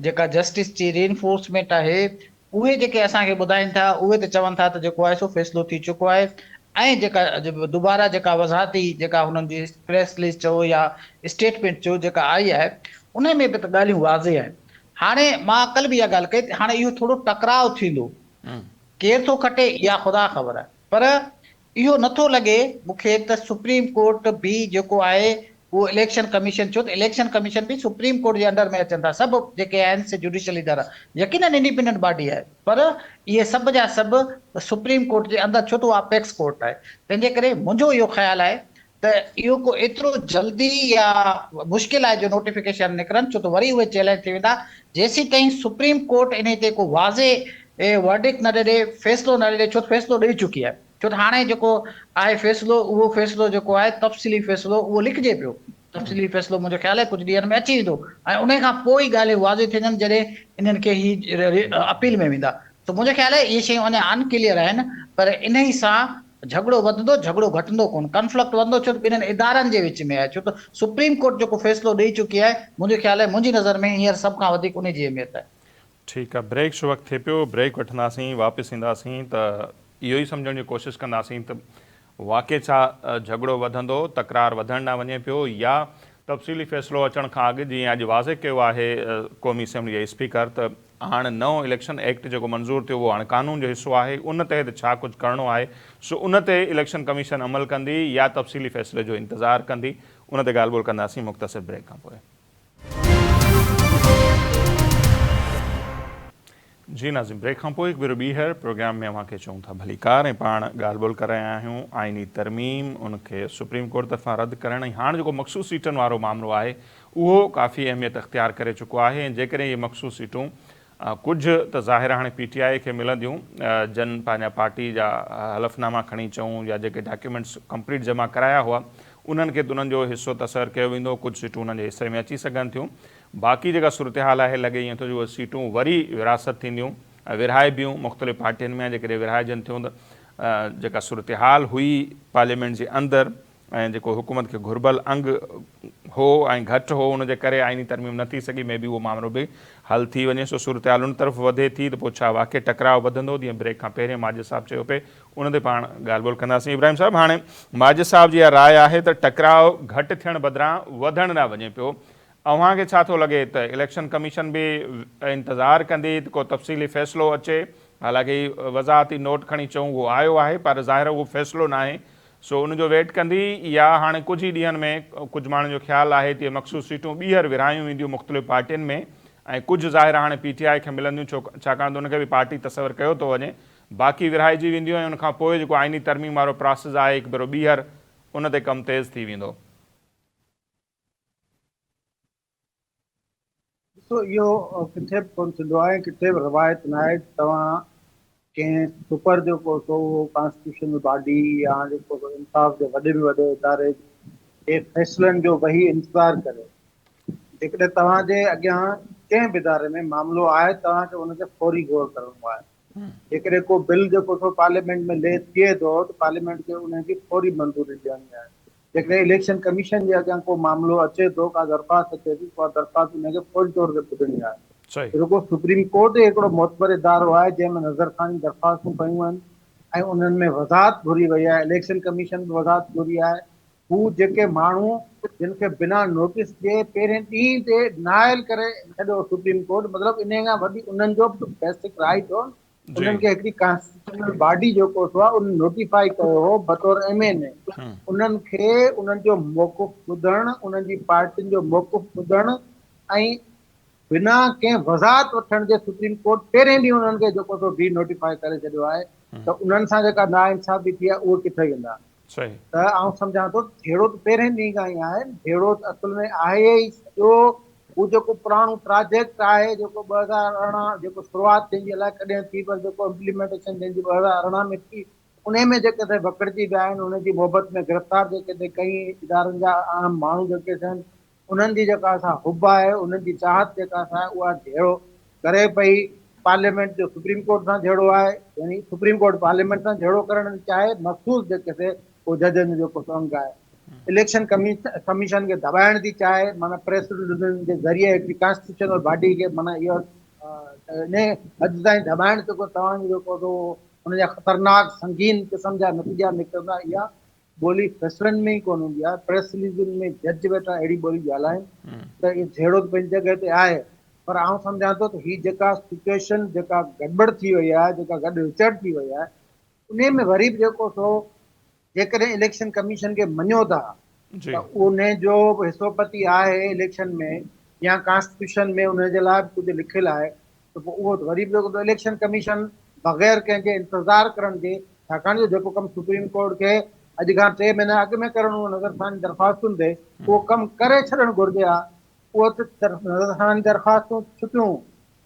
जेका जस्टिस जी रीइंफोर्समेंट आहे, उहे जेके असांखे ॿुधाइनि था उहे त चवनि था त जेको आहे सो फ़ैसिलो थी चुको आहे। ऐं जेका दुबारा जेका वज़ाहती जेका हुननि जी प्रेस रिलीज़ चओ या स्टेटमेंट चओ जेका आई आहे, उन में बि त ॻाल्हियूं वाज़े आहिनि। हाणे मां कल्ह बि इहा ॻाल्हि कई, हाणे इहो थोरो टकराव थींदो, केरु थो खटे इहा ख़ुदा ख़बर आहे, पर इहो नथो लॻे मूंखे त सुप्रीम कोर्ट बि जेको आहे उहो इलेक्शन कमीशन, छो त इलेक्शन कमीशन बि सुप्रीम कोर्ट जे अंडर में अचनि था, सभु जेके आहिनि से जुडिशियल इदारा, यकीनन इंडिपेंडेंट बॉडी आहे, पर इहे सभु जा सभु सुप्रीम कोर्ट जे अंदरि, छो त उहा अपेक्स कोर्ट आहे। तंहिंजे करे मुंहिंजो इहो ख़्यालु आहे त इहो को एतिरो जल्दी या मुश्किल आहे जो नोटिफिकेशन निकिरनि, छो त वरी उहे चैलेंज थी वेंदा जेसीं ताईं सुप्रीम कोर्ट इन ते को वाज़े वर्डिक्ट न ॾे, फ़ैसिलो न ॾे, छो त फ़ैसिलो ॾेई चुकी आहे। छो त हाणे जेको आहे फ़ैसिलो, उहो फ़ैसिलो जेको आहे तफ़सीली फ़ैसिलो उहो लिखिजे पियो, तफ़सीली फ़ैसिलो मुंहिंजो ख़्यालु आहे कुझु ॾींहंनि में अची वेंदो, ऐं उन खां पोइ ई ॻाल्हियूं वाज़े थींदनि जॾहिं इन्हनि खे ही अपील में वेंदा। त मुंहिंजो ख़्यालु आहे इहे शयूं अञा अनक्लियर आहिनि, पर इन ई सां झगड़ो वधंदो, झगड़ो घटंदो कोन, कॉन्फ्लिक्ट वधंदो, छो त ॿिन्हिनि इदारनि जे विच में आहे, छो त सुप्रीम कोर्ट जेको फ़ैसिलो ॾेई चुकी आहे, मुंहिंजो ख़्यालु आहे मुंहिंजी नज़र में हींअर सभ खां वधीक उन जी अहमियत आहे। ठीकु आहे, ब्रेक जो वक़्तु थिए पियो, ब्रेक वठंदासीं, वापसि ईंदासीं त इहो ई सम्झण जी कोशिशि कंदासीं त वाक़ई छा झगड़ो वधंदो, तकरार वधणु न वञे पियो, या तफ़सीली फ़ैसिलो अचण खां अॻु जीअं अॼु वाज़े कयो आहे क़ौमी असेंबली जे स्पीकर त हाणे नओं इलेक्शन एक्ट जेको मंज़ूर थियो उहो हाणे कानून जो हिसो आहे, उन तहत छा कुझु करिणो आहे सो उन ते इलेक्शन कमीशन अमल कंदी या तफ़सीली फ़ैसिले जो इंतज़ारु कंदी, उन ते ॻाल्हि ॿोल कंदासीं मुख़्तसिर ब्रेक खां पोइ। जी नाज़िम, ब्रेक खां पोइ हिकु भेरो ॿीहर प्रोग्राम में अव्हांखे चऊं था भलीकार, ऐं पाण ॻाल्हि ॿोल करे रहिया आहियूं आइनी तरमीम उनखे सुप्रीम कोर्ट तरफ़ां रद्द करण, ऐं हाणे जेको मख़सूस सीटनि वारो मामिलो आहे उहो काफ़ी अहमियत अख़्तियार करे चुको आहे। ऐं जेकॾहिं इहे मख़सूस सीटूं कुझु त ज़ाहिर हाणे PTI खे मिलंदियूं, जन पंहिंजा पार्टी जा हलफ़नामा खणी चऊं या जेके डॉक्यूमेंट्स कंप्लीट जमा कराया हुआ उन्हनि खे उन्हनि जो हिसो तसर कयो वेंदो, कुझु सीटूं उन्हनि जे हिसे में अची सघनि थियूं। बाक़ी जेका सूरत हाल आहे लॻे ईअं थो जो उहे सीटूं वरी विरासत थींदियूं, विरहाइबियूं मुख़्तलिफ़ पार्टियुनि में, जेकॾहिं विरहाइजनि थियूं त जेका सूरत हाल हुई पार्लियामेंट जे अंदरि ऐं जेको हुकूमत खे घुर्बल अंग हो ऐं घटि हो, उनजे करे आइनी तरमीम न थी सघी, मे बि उहो मामिलो बि हल थी वञे। सो सूरत हाल उन तरफ़ वधे थी त पोइ छा वाक़ई टकराव वधंदो, जीअं ब्रेक खां पहिरियों माजिद साहब चयो पिए, उन ते पाण ॻाल्हि ॿोल कंदासीं। इब्राहिम साहब, हाणे माजिद साहब जी इहा राय आहे त टकराव घटि थियण बदिरां वधणु न वञे पियो, अव्हांखे छा थो लॻे त इलेक्शन कमीशन बि इंतज़ारु कंदी त को तफ़सीली फ़ैसिलो अचे? हालांकि वज़ाहती नोट खणी चऊं उहो आयो आहे, पर ज़ाहिर उहो फ़ैसिलो न आहे, सो उनजो वेट कंदी, या हाणे कुझु ई ॾींहंनि में कुझु माण्हुनि जो ख़्यालु आहे त मख़सूस सीटूं ॿीहर विरहायूं वेंदियूं मुख़्तलिफ़ पार्टियुनि में, ऐं कुझु ज़ाहिर हाणे PTI खे मिलंदियूं, छाकाणि त उनखे बि पार्टी तसवर कयो थो वञे, बाक़ी विरहाइजी वेंदियूं, ऐं उनखां पोइ जेको आइनी तरमीम वारो प्रोसेस आहे हिकु भेरो ॿीहर उन ते कमु तेज़ थी वेंदो। ॾिसो, इहो किथे बि कोन थींदो आहे, किथे बि रिवायत न आहे तव्हां कंहिं सुपर जेको सो कॉन्स्टिट्यूशनल बॉडी या जेको इंसाफ़ जे वॾे में वॾे इदारे जे फ़ैसिलनि जो वही इंतज़ारु करे, जेकॾहिं तव्हांजे अॻियां कंहिं बि इदारे में मामिलो आहे तव्हांखे उनते फौरी गौर करिणो आहे। जेकॾहिं को बिल जेको सो पार्लियामेंट में ले थिए थो त पार्लियामेंट खे उनजी फौरी मंज़ूरी ॾियणी आहे। जेकॾहिं इलेक्शन कमीशन जे अॻियां को मामिलो अचे थो, का दरख़्वास्त अचे थी, उहा दरख़्वास्त उनखे फौरी तौर ते ॿुधणी आहे। जेको सुप्रीम कोर्ट हिकिड़ो मोतबर इदारो आहे जंहिंमें नज़रखानी दरख़्वास्तूं पयूं आहिनि ऐं उन्हनि में वज़ाहत घुरी वई आहे, इलेक्शन कमीशन बि वज़ाहत घुरी आहे, हू जेके माण्हू जिन खे बिना नोटिस जे पहिरें ॾींहं ते नाइल करे छॾियो सुप्रीम कोर्ट, मतिलबु इन खां वधीक उन्हनि जो बेसिक राइट हो, उन्हनि खे हिकिड़ी कॉन्स्टिट्यूशनल बॉडी जेको सो आहे उन नोटिफाई कयो हो बतौर MNA, उन्हनि खे उन्हनि जो मौक़ुफ़ ॿुधणु, उन्हनि जी पार्टियुनि जो मौक़ुफ़ ॿुधणु ऐं बिना कंहिं वज़ाहत वठण जे सुप्रीम कोर्ट पहिरें ॾींहुं उन्हनि खे जेको सो डी नोटिफाई करे छॾियो आहे, त उन्हनि सां जेका नाइंसाफ़ी थी आहे उहो किथे वेंदा। त आउं सम्झां थो जहिड़ो त पहिरें ॾींहं खां ई आहे, जहिड़ो त असुल में आहे ई सॼो उहो जेको पुराणो प्रोजेक्ट आहे जेको 2018 जेको शुरूआति जंहिंजी अलाए कॾहिं थी, पर जेको इम्प्लीमेंटेशन जंहिंजी 2018 में थी, उन में जेके वकड़जी विया आहिनि, उनजी मोहबत में गिरफ़्तार जेके कई इदारनि जा आम माण्हू जेके थियनि, उन्हनि जी जेका असां हुब आहे, उन्हनि जी चाहत जेका असां उहा जहिड़ो करे पई पार्लियामेंट जो सुप्रीम कोर्ट सां जहिड़ो आहे, यानी सुप्रीम कोर्ट पार्लियामेंट सां जहिड़ो करणु चाहे, मखसूस जेके थिए उहो जजनि जो अंग आहे। इलेक्शन कमीशन खे दॿाइण थी चाहे, माना प्रेस रिलीजन जे ज़रिए हिकिड़ी कॉन्स्टिट्यूशनल बॉडी खे माना इहो इन हद ताईं दॿाइण जेको तव्हांजो जेको हुनजा ख़तरनाक संगीन क़िस्म जा नतीजा निकिरंदा, इहा ॿोली फैसलनि में ई कोन हूंदी आहे। प्रेस रिलीजन में जज वेठा अहिड़ी ॿोली ॻाल्हाइनि त इहो जहिड़ो पंहिंजी जॻह ते आहे, पर आउं सम्झां थो त हीअ जेका सिचुएशन जेका गड़बड़ थी वई आहे, जेका गॾु विचड़ थी वई आहे, उन में वरी बि जेको सो जेकॾहिं इलेक्शन कमीशन खे मञियो था त उन जो हिसोपति आहे इलेक्शन में या कॉन्स्टिट्यूशन में उनजे लाइ बि कुझु लिखियलु आहे, त पोइ उहो वरी बि जेको इलेक्शन कमीशन बग़ैर कंहिंजे इंतज़ारु करण जे, छाकाणि जो जेको कमु सुप्रीम कोर्ट खे अॼु खां 3 महीना अॻु में करणो हो नज़रसानी दरख़्वास्तुनि ते, उहो कमु करे छॾणु घुरिजे हा। उहो त नज़रसानी दरख़्वास्तूं छुटियूं,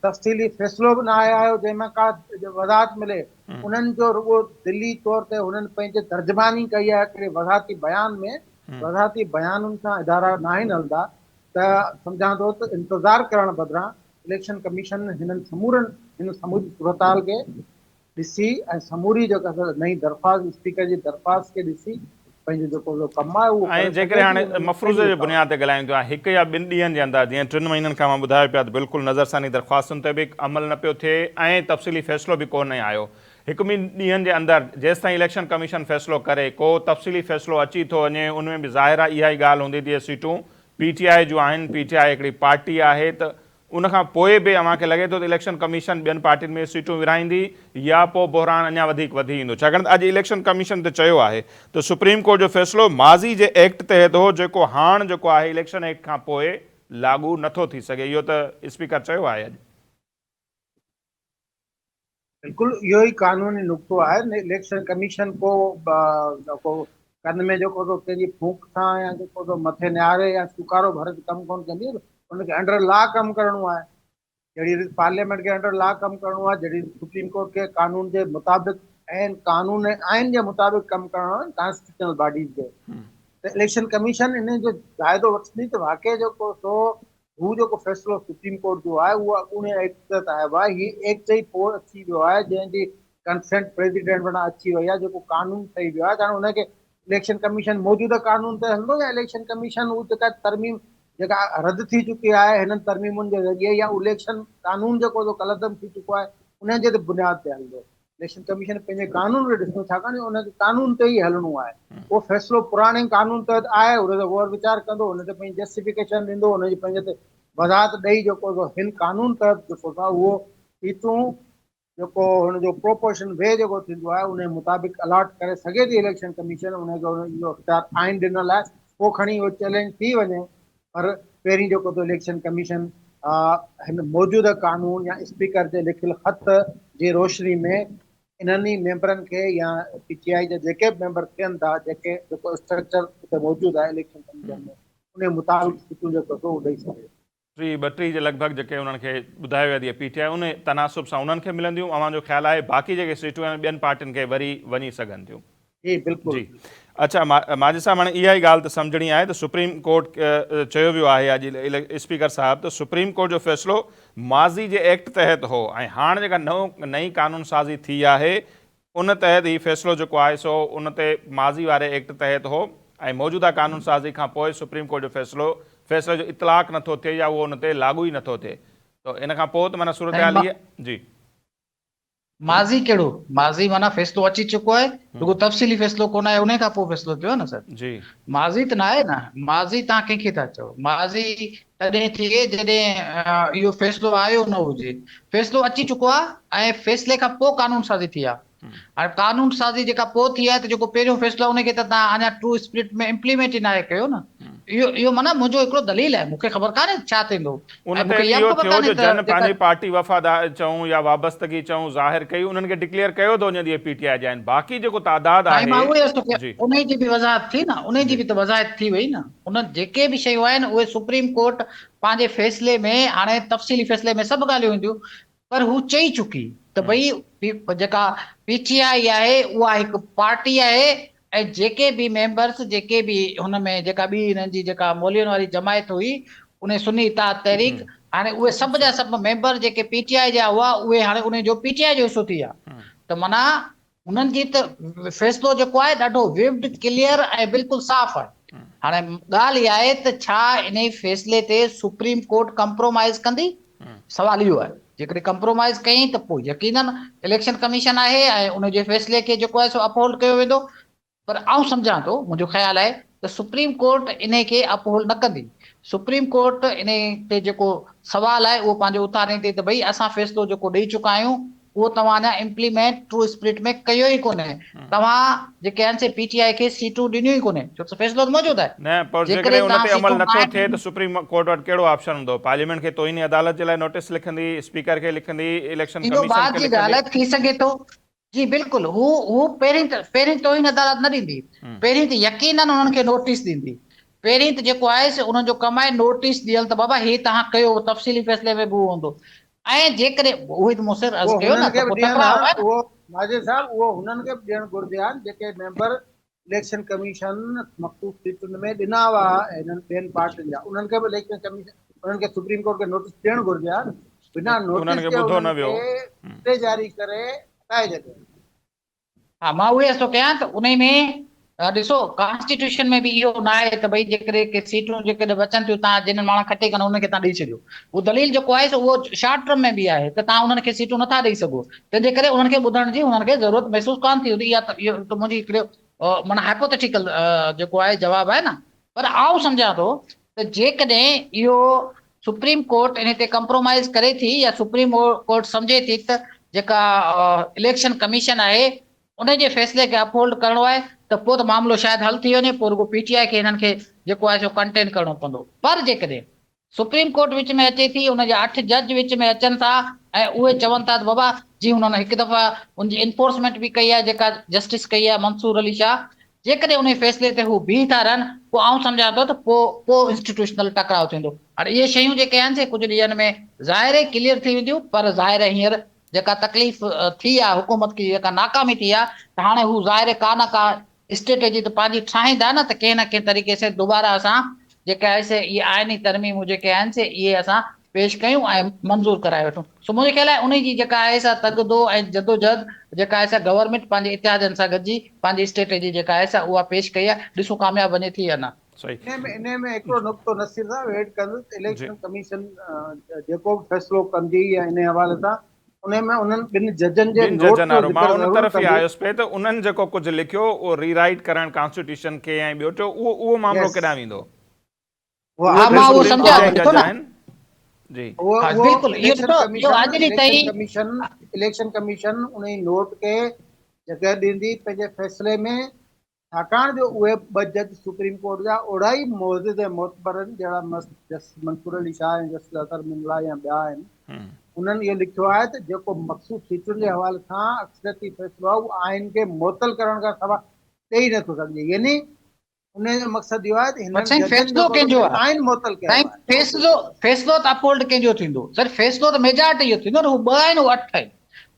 तफ़सीली फ़ैसिलो बि न आयो जंहिंमें का वज़ाहत मिले, उन्हनि जो रुॻो दिली तौर ते हुननि पंहिंजे तर्जमानी कई आहे हिकिड़े वज़ाहती बयान में। वज़ाहती बयानुनि सां इदारा न आहिनि हलंदा, त सम्झां थो त इंतज़ारु करण बदिरां इलेक्शन कमीशन हिन समूरी सूरताल खे ॾिसी ऐं समूरी जेका नई दरख़्वास्त स्पीकर जी दरख़्वास्त खे ॾिसी पंहिंजो जेको कमु आहे उहो ऐं जेकॾहिं हाणे मफ़रूज़े जे बुनियाद ते ॻाल्हायूं था, 1 या 2 ॾींहंनि जे अंदरि, जीअं 3 महीननि खां मां ॿुधायो पिया त बिल्कुलु नज़रसानी दरख़्वास्तुनि ते बि अमल न पियो थिए ऐं तफ़सीली फ़ैसिलो बि कोन आयो। 1 ॾींहंनि जे अंदरि जेसि ताईं इलेक्शन कमीशन फ़ैसिलो करे, को तफ़सीली फ़ैसिलो अची थो वञे, उनमें बि ज़ाहिर आहे इहा ई ॻाल्हि हूंदी तीअं सीटूं PTI जूं आहिनि, PTI हिकिड़ी पार्टी आहे, त उनखां पोइ बि अव्हांखे लॻे थो त इलेक्शन कमीशन ॿियनि पार्टियुनि में सीटूं विराईंदी या पोइ बहिरान अञा वधीक वधी ईंदो, छाकाणि त अॼु इलेक्शन कमीशन ते चयो आहे त सुप्रीम कोर्ट जो फ़ैसिलो माज़ी जे एक्ट तहत हो, जेको हाणे जेको आहे इलेक्शन एक्ट खां पोइ लागू नथो थी सघे। इहो त स्पीकर चयो आहे अॼु। बिल्कुलु इहो ई कानूनी नुक़्तो आहे। इलेक्शन कमीशन को कन में जेको कंहिंजी फूक सां या जेको मथे निहारे या स्वीकारो भरे कमु कोन कंदी, उनखे अंडर लॉ कमु करणो आहे। जहिड़ी पार्लियामेंट खे अंडर लॉ कमु करणो आहे, जहिड़ी सुप्रीम कोर्ट खे कानून जे मुताबिक़ ऐं कानून ऐं आइन जे मुताबिक़ कमु करणो आहे कॉन्स्टिट्यूशनल बॉडीज़ खे। त इलेक्शन कमीशन इन जो फ़ाइदो वठंदी त वाक़ई जेको सो हू जेको फ़ैसिलो सुप्रीम कोर्ट जो आहे उहा उन एक्ट तहत आयो आहे। हीउ एक्ट ई पोइ अची वियो आहे जंहिंजी कंसेंट प्रेसिडेंट वटां अची वई आहे, जेको कानून ठही वियो आहे। छाकाणि हुनखे इलेक्शन कमीशन मौजूदा कानून ते हलंदो या इलेक्शन कमीशन उहा जेका तरमीम जेका रद्द थी चुकी आहे हिननि तरमीमुनि जे ज़रिए, या इलेक्शन कानून जेको कलदम थी चुको आहे उन जे बुनियाद ते हलंदो। इलेक्शन कमीशन पंहिंजे कानून खे ॾिसंदो, छाकाणि उनखे कानून ते ई हलणो आहे। उहो फ़ैसिलो पुराणे कानून तहत आहे, उन ते गौर वीचार कंदो, हुन ते पंहिंजी जस्टिफिकेशन ॾींदो, हुनजी पंहिंजे ते वज़ाहत ॾेई जेको हिन कानून तहत जेको आहे उहो सीटूं जेको हुनजो प्रोपोर्शन वे जेको थींदो आहे उन मुताबिक़ अलॉट करे सघे थी इलेक्शन कमीशन। उनखे हुनजो इख़्तियार आइन ॾिनल आहे, पोइ खणी उहो चैलेंज थी वञे। पर पहिरीं जेको इलेक्शन कमीशन हिन मौजूदा कानून या स्पीकर जे लिखियल ख़त जी रोशनी में इन्हनि मेंबरनि खे या PTI जा जेके बि मेंबर थियनि था, जेको स्ट्रक्चर उते मौजूदु आहे इलेक्शन कमीशन में, उन मुताबिक़ सीटूं जेको उहो ॾेई सघे। 32 जे लॻभॻि जेके उन्हनि खे ॿुधायो वेंदी आहे PTI, उन तनासुब सां उन्हनि खे मिलंदियूं। अव्हांजो ख़्यालु आहे बाक़ी जेके सीटूं आहिनि ॿियनि पार्टियुनि खे वरी वञी सघनि थियूं? जी बिल्कुलु। अच्छा, माजिद साहब, हाणे इहा ई ॻाल्हि त सम्झणी आहे त सुप्रीम कोर्ट चयो वियो आहे अॼु स्पीकर साहिब त सुप्रीम कोर्ट जो फ़ैसिलो माज़ी जे एक्ट तहत हो ऐं हाणे जेका नई कानून साज़ी थी आहे उन तहत ही फ़ैसिलो जेको आहे सो उन ते माज़ी वारे एक्ट तहत हो ऐं मौजूदा कानून साज़ी खां पोइ सुप्रीम कोर्ट जो फ़ैसिले जो इतलाक़ नथो थिए या उहो उन ते लागू ई नथो थिए। त इन खां पोइ त माना सूरत हाल इहा जी माज़ी कहिड़ो, माज़ी माना फ़ैसिलो अची चुको आहे, रुॻो तफ़सीली फ़ैसिलो कोन आहे, उन खां पोइ फ़ैसिलो थियो आहे न सर। जी माज़ी त न आहे न, माज़ी तव्हां कंहिंखे था चओ? माज़ी तॾहिं थिए जॾहिं इहो फ़ैसिलो आयो न हुजे। फ़ैसिलो अची चुको आहे ऐं फ़ैसिले खां पोइ कानून साज़ी थी आहे। हाणे कानून साज़ी जेका पोइ थी आहे त जेको पहिरियों फ़ैसिलो आहे उनखे त तव्हां अञा ट्रू स्पिरिट में इम्प्लीमेंट ई नाहे कयो न। इहो माना मुंहिंजो हिकिड़ो दलील आहे, मूंखे ख़बर कान्हे छा थींदो। उन ते इहो थियो जो जन पंहिंजी पार्टी वफ़ादार चऊं या वाबस्तगी चऊं ज़ाहिर कई, उन्हनि खे डिक्लेयर कयो थो वञे जीअं PTI जा आहिनि। बाक़ी जेको तादाद आहे उन जी बि वज़ाहत थी न, उन जी बि त वज़ाहत थी वई न। उन जेके बि शयूं आहिनि उहे सुप्रीम कोर्ट पंहिंजे फ़ैसिले में, हाणे तफ़सीली फ़ैसिले में सभु ॻाल्हियूं ईंदियूं, पर हू चई चुकी त भई जेका PTI आहे उहा हिकु पार्टी आहे ऐं जेके बि मेंबर्स, जेके बि हुन में जेका ॿी हिननि जी जेका मौलियुनि वारी जमायत हुई, उन सुन्नी इत्तेहाद तहरीक हाणे उहे सभु जा सभु मेंबर जेके पीटीआई जा हुआ उहे हाणे उन जो पीटीआई जो हिसो थी विया त माना उन्हनि जी त फ़ैसिलो जेको आहे ॾाढो विव्ड क्लियर ऐं बिल्कुलु साफ़ आहे। हाणे ॻाल्हि इहा आहे त छा इन फ़ैसिले ते सुप्रीम कोर्ट कंप्रोमाइज़ कंदी, सवाल इहो आहे। जेकॾहिं कंप्रोमाइज़ कयईं त पोइ यकीनन इलेक्शन कमीशन आहे ऐं उन जे फ़ैसिले खे जेको आहे सो अपहोल्ड कयो वेंदो। पर आउं सम्झां थो, मुंहिंजो ख़्यालु आहे त सुप्रीम कोर्ट इन खे अपहोल्ड न कंदी। सुप्रीम कोर्ट इन ते जेको सवाल आहे उहो पंहिंजो उथारींदी त भई असां फ़ैसिलो जेको ॾेई चुका आहियूं उहो तव्हां अञा इम्प्लीमेंट ट्रू स्पिरिट में कयो ई कोन्हे। तव्हां जेके आहिनि से पीटीआई खे सीटूं ॾिनियूं ई कोन्हे, छो त फ़ैसिलो त मौजूदु आहे। न पर जेकॾहिं उन ते अमल नथो थिए त सुप्रीम कोर्ट वटि कहिड़ो ऑप्शन हूंदो? पार्लियामेंट खे तोइनी अदालत जे लाइ नोटिस लिखंदी, स्पीकर खे लिखंदी, इलेक्शन इहो कमीशन बात खे जी ॻाल्हि लिखंदी? आहे, थी सघे थो जी बिल्कुलु हू पहिरीं तोहिन अदालत न ॾींदी, पहिरीं त यकीनन उन्हनि खे नोटिस ॾींदी। पहिरीं त जेको आहे से उन्हनि जो कमु आहे नोटिस ॾियल त बाबा हे तव्हां कयो, तफ़सीली फ़ैसिले में बि उहो हूंदो। ऐं जेकॾहिं उहे त मूं सिर्फ़ु अर्ज़ु उहो कयो न हुननि खे त बि पोइ ॾियनि हा, टकराव आहे न। उहो माजिद साहब उहो हुननि खे बि ॾियणु घुरिजे हा जेके मेंबर इलेक्शन कमीशन मख़सूस सीटुनि में ॾिना हुआ हिननि ॿियनि पार्टियुनि जा, उन्हनि खे बि इलेक्शन कमीशन उन्हनि खे सुप्रीम कोर्ट खे नोटिस ॾियणु घुरिजे हा। बिना उन्हनि नोटिस खे जे ॿुधो उन्हनि न वियो। खे स्टे जारी करे हटाए छॾियो। हा, मां उहे थो कयां त उन में ॾिसो कॉन्स्टिट्यूशन में बि इहो न आहे त भई जेकॾहिं के सीटूं जेकॾहिं बचनि थियूं तव्हां जिन माण्हू खटे कनि उनखे तव्हां ॾेई छॾियो। उहो दलील जेको आहे उहो शॉर्ट टर्म में बि आहे त तव्हां उन्हनि खे सीटूं नथा ॾेई सघो, तंहिंजे करे उन्हनि खे ॿुधण जी उन्हनि खे ज़रूरत महसूसु कोन थी हूंदी। इहा त इहो त मुंहिंजी हिकिड़ो माना हाइपोथेटिकल जेको आहे जवाबु आहे न। पर आउं सम्झां थो त जेकॾहिं इहो सुप्रीम कोर्ट इन ते कंप्रोमाइज़ करे थी या सुप्रीम कोर्ट सम्झे थी त जेका इलेक्शन कमीशन आहे उन जे फ़ैसिले खे अपहोल्ड करिणो आहे त पोइ त मामिलो शायदि हल थी वञे, पोइ रुॻो पीटीआई खे हिननि खे जेको आहे सो कंटेन करिणो पवंदो। पर जेकॾहिं सुप्रीम कोर्ट विच में अचे थी, उन जा 8 जज विच में अचनि था ऐं उहे चवनि था त बाबा जी हुननि हिकु दफ़ा उनजी इन्फोर्समेंट बि कई आहे जेका जस्टिस कई आहे मंसूर अली शाह, जेकॾहिं उन फ़ैसिले ते हू बीह था रहनि पोइ आउं सम्झां थो त पोइ इंस्टीट्यूशनल टकराव थींदो। हाणे इहे शयूं जेके आहिनि से कुझु ॾींहंनि में ज़ाहिर ई क्लियर थी वेंदियूं, पर ज़ाहिर हींअर जेका तकलीफ़ थी आहे हुकूमत खे, जेका नाकामी थी आहे त हाणे हू ज़ाहिर का न का स्ट्रेटेजी त पंहिंजी ठाहींदा न त कंहिं न कंहिं तरीक़े से दुबारा असां जेका आहे से इहे आइनी तरमीमूं जेके आहिनि से इहे असां पेश कयूं ऐं मंज़ूर कराए वठूं। सो मुंहिंजे ख़्याल आहे उन जी जेका आहे सा तगदो ऐं जदोजहद जेका आहे सा गवर्नमेंट पंहिंजे इतिहादनि सां गॾिजी पंहिंजी स्ट्रेटेजी जेका आहे सा उहा पेश कई आहे, ॾिसूं कामयाबु वञे थी या न। सही इन में हिकिड़ो नुक़्तो नसीर साहब ऐड कंदुसि, जी। इलेक्शन कमीशन जेको बि फ़ैसिलो कंदी या इन हवाले सां उन में उन्हनि ॿिनि जजनि जे ॿिनि नोट जजनि जो वारो मां ज़िक्र उन ज़रूरु तरफ़ ई कंदी। आयुसि पिए त उन्हनि जेको कुझु लिखियो उहो रीराइट करणु कॉन्स्टिट्यूशन खे ऐं ॿियो टियों उहो मामिलो यस, केॾांहुं वेंदो? उहो हा, उहे बि मां उहो सुप्रीम सम्झां कोर्ट जा थो, ॾिसो जज न। आहिनि। जी हा उहो बिल्कुलु, इहो इलेक्शन ॾिसो इहो कमीशन अॼु ॾींहुं ताईं इलेक्शन कमीशन उन नोट खे जॻह ॾींदी पंहिंजे फ़ैसिले में, छाकाणि जो उहे ॿ जज सुप्रीम कोर्ट जा ओड़ा ई मोज़िद ऐं मोतबर आहिनि जहिड़ा जस्टिस मंसूर अली शाह ऐं जस्टिस अतर मिमला या ॿिया आहिनि। उन्हनि इहो लिखियो आहे त जेको मख़सूस सीटुनि जे हवाले सां अक्सरियती फ़ैसिलो आहे उहो आइन खे मुअतल करण खां सवाइ ॾेई नथो सघिजे। यानी उन जो मक़सदु इहो आहे त पर हिननि साईं जजनि फ़ैसिलो जेको कंहिंजो आहे? आइन मुअतल कयो साईं आहे। फ़ैसिलो त अपहोल्ड कंहिंजो थींदो? सर फ़ैसिलो त मेजॉरिटी जो थींदो न, हू 2 आहिनि हू 8 आहिनि।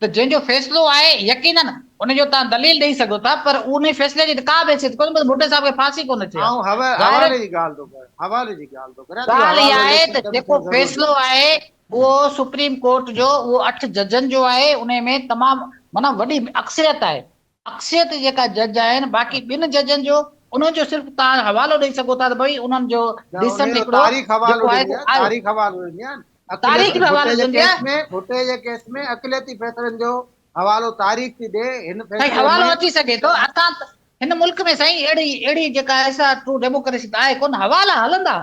त जंहिंजो फ़ैसिलो आहे यकीनन उनजो तव्हां दलील ॾेई सघो था, पर उन फ़ैसिले जी त का बि हैसियत कोन्हे, बस भुट्टे साहिब खे फांसी कोन थिए ऐं ज़ाहिर हवाले जी ॻाल्हि थो कयां, हवाले जी ॻाल्हि थो कयां, इहो ॻाल्हि इहा हवालो आहे इलेक्शन त जेको कमीशन ज़रूरु फ़ैसिलो आहे उहो सुप्रीम कोर्ट जो उहो 8 जजनि जो आहे। उन में तमामु माना वॾी अक्सरियत आहे। अक्सरियत जेका जज आहिनि बाक़ी 2 जजनि जो उन्हनि जो सिर्फ़ु तव्हां हवालो ॾेई सघो था त भई उन्हनि जो ॾियो। डिसेंट उनजो हिकिड़ो तारीख़ हवालो जेको आहे ॾींदी आहे, आयो, तारीख़ हवालो ॾींदी आहे। तारीख़ अक़लियती जो हवालो भुट्टे जे ॾींदी केस आहे। में भुट्टे जे केस में अक़लियती फ़ैसिलनि जो हवालो तारीख़ थी ॾे। हिन साईं फ़ैसिले हवालो में अची सघे थो, असां हिन मुल्क में साईं अहिड़ी जेका आहे सा ट्रू डेमोक्रेसी त आहे कोन, हवाला हलंदा।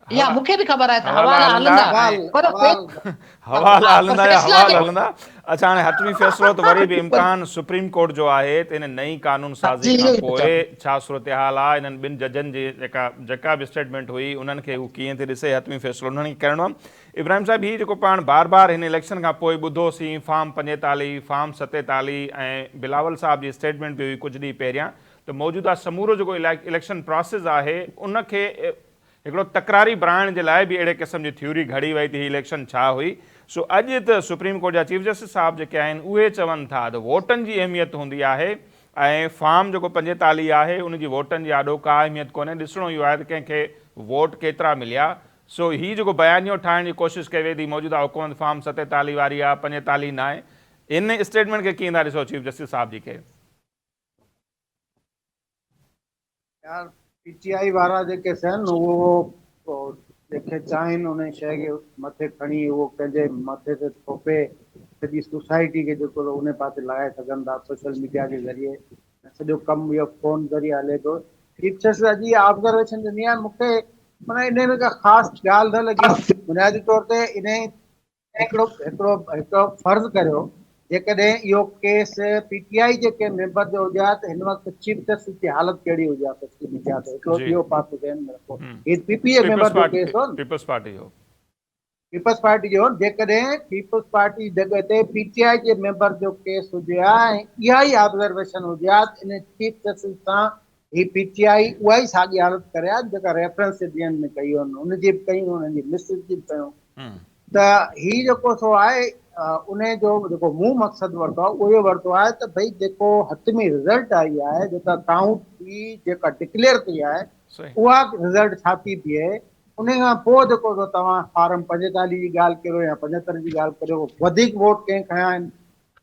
इहा हवा मूंखे बि ख़बर आहे त हवाला हवाला हलंदा हलंदा, ऐं पर हवाला पर हलंदा या फ़ैसिला हवाल जेको हलंदा। अच्छा, हाणे हथमी फ़ैसिलो त वरी बि इम्कान सुप्रीम कोर्ट जो आहे त हिन नई कानून साज़ी जी खां इहो ई पोइ चवां। छा सूरत हाल आहे, हिननि 2 जजनि जी जेका बि स्टेटमेंट हुई उन्हनि खे हू कीअं थी ॾिसे, हथमी फ़ैसिलो उन्हनि खे करिणो आहे। इब्राहिम साहिब, हीउ जेको पाण बार बार हिन इलेक्शन खां पोइ ॿुधोसीं, फार्म 45, फार्म 47 ऐं बिलावल साहिब जी स्टेटमेंट बि हुई कुझु ॾींहं पहिरियां, त मौजूदा समूरो जेको इलेक्शन प्रोसेस आहे उनखे हिकिड़ो तकरारी बणाइण जे लाइ बि अहिड़े क़िस्म जी थ्योरी घड़ी वई थी इलेक्शन छा हुई। सो अॼु त सुप्रीम कोर्ट जा चीफ जस्टिस साहिब जेके आहिनि उहे चवनि था त वोटनि जी अहमियत हूंदी आहे ऐं फार्म जेको 45 आहे उनजी वोटनि जी आॾो का अहमियत कोन्हे। ॾिसणो इहो आहे त कंहिंखे वोट केतिरा मिलिया, सो ही जेको बयानियो ठाहिण जी कोशिशि कई वेंदी मौजूदा हुकूमत फार्म 47 वारी आहे 45 न आहे, इन स्टेटमेंट खे कीअं था ॾिसो चीफ जस्टिस साहब जी खे? यार पीटीआई वारा जेके आहिनि उहो जेके चाहिनि उन शइ खे मथे खणी उहो पंहिंजे मथे ते थोपे सॼी सोसाइटी खे जेको उन पासे लगाए सघनि था सोशल मीडिया के ज़रिए, सॼो कमु इहो फोन ज़रिए हले थो। चीफ जस्टिस अॼु इहा ऑब्ज़र्वेशन ॾिनी आहे मूंखे, माना इन में का ख़ासि ॻाल्हि न लॻी। बुनियादी तौर ते इन हिकिड़ो फर्ज़ करियो, जेकॾहिं इहो केस पीटीआई जेके मेंबर जो हुजे हा त हिन वक़्तु चीफ जस्टिस जी हालत कहिड़ी हुजे हा सोशल मीडिया ते, हिकिड़ो जी इहो पासो ध्यान में रखो। हीउ पीपीए मेंबर जो केस हो, पीपल्स पार्टी हो, पीपल्स पार्टी जो, जेकॾहिं पीपल्स पार्टी जॻह ते पीटीआई जे मेंबर जो केस हुजे हा ऐं इहा ई ऑब्ज़र्वेशन हुजे हा त इन चीफ जस्टिस सां ही पीटीआई उहा ई साॻी हालत करे हा जेका रेफरेंस ॾियनि में कई हुनजी बि कयूं, हुनजी मिसिस जी बि कयूं। त ही जेको सो आहे उन जो जेको मूं मक़सदु वरितो आहे उहो वरितो आहे त भई जेको हथमी रिज़ल्ट आई आहे, जेका काउंट थी, जेका डिक्लेयर कई आहे, उहा रिज़ल्ट छा थी थिए, उन खां पोइ जेको तव्हां फार्म 45 जी ॻाल्हि करियो या 75 जी ॻाल्हि करियो, वधीक वोट कंहिं खया आहिनि,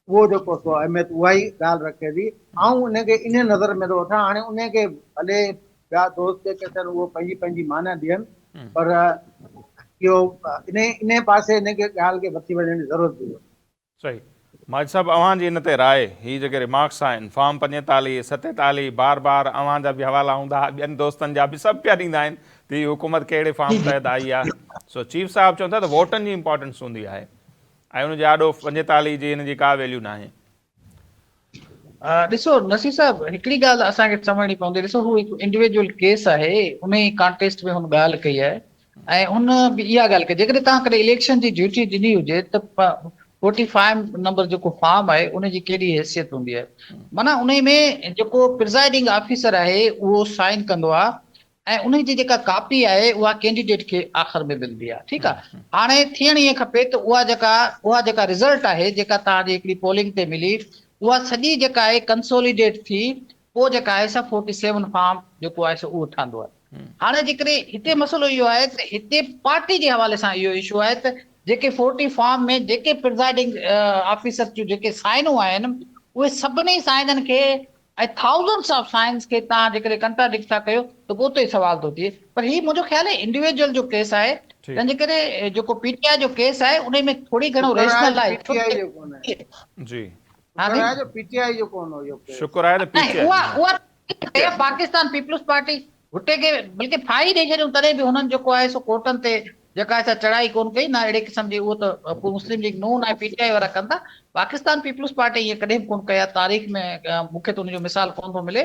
उहो जेको सो अहमियत उहा ई ॻाल्हि रखे थी। ऐं उनखे इन नज़र में थो वठां, हाणे उनखे भले ॿिया दोस्त जेके अथनि उहो पंहिंजी पंहिंजी माना ॾियनि, पर इहो इन पासे इनखे ॻाल्हि खे वठी वञण जी ज़रूरत हुई। सही। माजिद साहब अवांजी इन ते राय, ही जेके रिमार्क्स आहिनि फॉर्म 45 47 बार बार अवां जा बि हवाला हूंदा, ॿियनि दोस्तनि जा बि सभु पिया ॾींदा आहिनि त हीअ हुकूमत कहिड़े फॉर्म तहत आई आहे। सो चीफ साहब चवनि था त वोटनि जी इंपॉर्टेंस हूंदी आहे ऐं उनजे आॾो 45 जी हिन जी का वैल्यू न आहे। ॾिसो नसीर साहब, हिकिड़ी ॻाल्हि असांखे सम्झणी पवंदी, ॾिसो हू हिकु इंडिविजुअल केस आहे, उन ई कॉन्टेस्ट में हुन ॻाल्हि कई आहे ऐं हुन बि इहा ॻाल्हि कई जेकॾहिं तव्हां कॾहिं इलेक्शन जी ड्यूटी ॾिनी हुजे त 45 नंबर जेको फॉर्म आहे उनजी कहिड़ी हैसियत हूंदी आहे। माना उन में जेको प्रिज़ाइडिंग ऑफिसर आहे उहो साइन कंदो आहे ऐं उन जी जेका कापी आहे उहा कैंडिडेट खे आख़िर में मिलंदी आहे। ठीकु आहे, हाणे थियण ईअं खपे त उहा जेका रिज़ल्ट आहे जेका तव्हांजी हिकिड़ी पोलिंग ते मिली, उहा सॼी जेका आहे कंसोलिडेट थी पोइ जेका आहे 47 फॉर्म जेको आहे सो उहो ठहंदो आहे। हाणे जेकॾहिं हिते मसइलो इहो आहे त हिते पार्टी जे हवाले सां इहो इशू आहे त जेके 40 फॉर्म में जेके प्रिज़ाइडिंग ऑफिसर जूं जेके साइनूं आहिनि उहे सभिनी साइननि खे ऐं थाउज़ेंड्स ऑफ साइंस खे तव्हां जेकॾहिं कंट्राडिक्ट था कयो त पोइ ते सवाल थो थिए। पर हीउ मुंहिंजो ख़्यालु आहे इंडिविजुअल जो केस आहे, तंहिंजे करे जेको पीटीआई जो केस आहे उन में थोरी घणो रेशनल आहे। पीटीआई जो कोन आहे जी, जो पीटीआई जो कोन हो इहो केस। शुक्र आहे त पीटीआई उहा पाकिस्तान पीपल्स पार्टी हुते खे बल्कि फाही ॾेई छॾियूं तॾहिं बि हुननि जेको आहे सो कोर्टनि ते जेका आहे चढ़ाई कोन कई न, अहिड़े क़िस्म जी उहो त मुस्लिम लीग नून ऐं पीटीआई वारा कनि था। पाकिस्तान पीपल्स पार्टी ईअं कॾहिं बि कोन कया, तारीख़ में मूंखे त हुनजो मिसाल कोन थो मिले।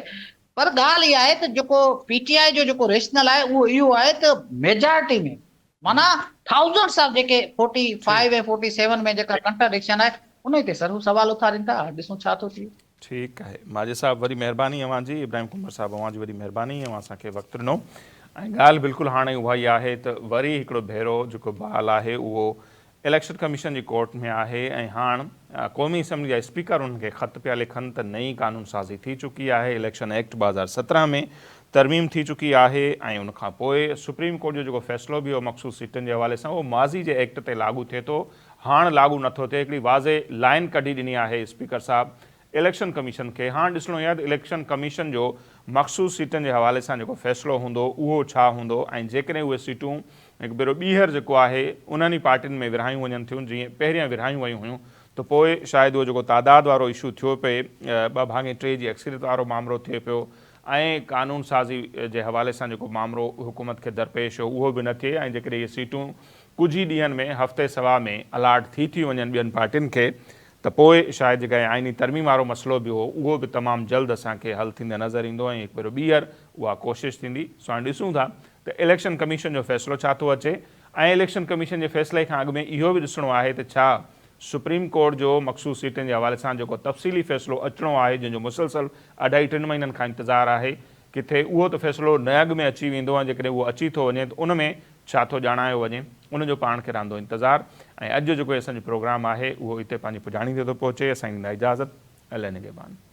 पर ॻाल्हि इहा आहे त जेको पीटीआई जो जेको रेशनल आहे उहो इहो आहे त मेजॉरिटी में माना थाउज़ेंड्स ऑफ जेके 45 ऐं 47 में जेका कंट्राडिक्शन आहे उन ते सर सवाल उथारीनि था। ॾिसूं छा थो थिए। ठीकु आहे माजिद साहब, वरी महिरबानी अवांजी, इब्राहिम कुंवर साहब अवांजी वरी महिरबानी, अवां असांखे वक़्तु ॾिनो। ऐं ॻाल्हि बिल्कुलु हाणे उहा ई आहे त वरी हिकिड़ो भेरो जेको बहाल आहे उहो इलेक्शन कमीशन जी कोर्ट में आहे ऐं हाणे क़ौमी असैम्बली जा स्पीकर उनखे ख़त पिया लिखनि त नई कानून साज़ी थी चुकी आहे, इलेक्शन एक्ट 2017 में तरमीम थी चुकी आहे ऐं उनखां पोइ सुप्रीम कोर्ट जो जेको फ़ैसिलो बि हो मख़सूस सीटनि जे हवाले सां उहो माज़ी जे एक्ट ते लागू थिए थो, हाणे लागू नथो थिए। हिकिड़ी वाज़े लाइन कढी ॾिनी आहे स्पीकर साहब इलेक्शन कमीशन खे। हाणे ॾिसणो आहे त इलेक्शन कमीशन जो मख़सूस सीटनि जे हवाले सां जेको फ़ैसिलो हूंदो उहो छा हूंदो ऐं जेकॾहिं उहे सीटूं हिकु भेरो ॿीहर जेको आहे उन्हनि ई पार्टियुनि में विरहायूं वञनि थियूं जीअं पहिरियां विरहायूं वयूं हुयूं त पोइ शायदि उहो जेको तादाद वारो इशू थियो पिए 2/3 जी अक्सरियत वारो मामिलो थिए पियो ऐं कानून साज़ी जे हवाले सां जेको मामिलो हुकूमत खे दरपेश हो उहो बि न थिए ऐं जेकॾहिं इहे सीटूं कुझु ई ॾींहंनि में हफ़्ते सवा में अलाट थी वञनि ॿियनि पार्टियुनि खे त पोइ शायदि जेका आइनी तरमीम वारो मसइलो बि हो उहो बि तमामु जल्द असांखे हल थींदे नज़र ईंदो ऐं हिकु भेरो ॿीहर उहा कोशिशि थींदी। सो हाणे ॾिसूं था त इलेक्शन कमीशन जो फ़ैसिलो छा थो अचे ऐं इलेक्शन कमीशन जे फ़ैसिले खां अॻु में इहो बि ॾिसणो आहे त छा सुप्रीम कोर्ट जो मख़सूस सीटनि जे हवाले सां जेको तफ़सीली फ़ैसिलो अचिणो आहे जंहिंजो मुसलसल 2.5-3 महीननि खां इंतज़ारु आहे, किथे उहो त फ़ैसिलो न अॻु में अची वेंदो ऐं जेकॾहिं उहो अची थो वञे त उन में छा थो ॼाणायो वञे उनजो पाण खे रहंदो इंतज़ारु। ऐं अॼु जेको असांजो प्रोग्राम आहे उहो हिते पंहिंजी पुॼाणी ते थो पहुचे। असां ॾींदा इजाज़त। अलाह निगहबान।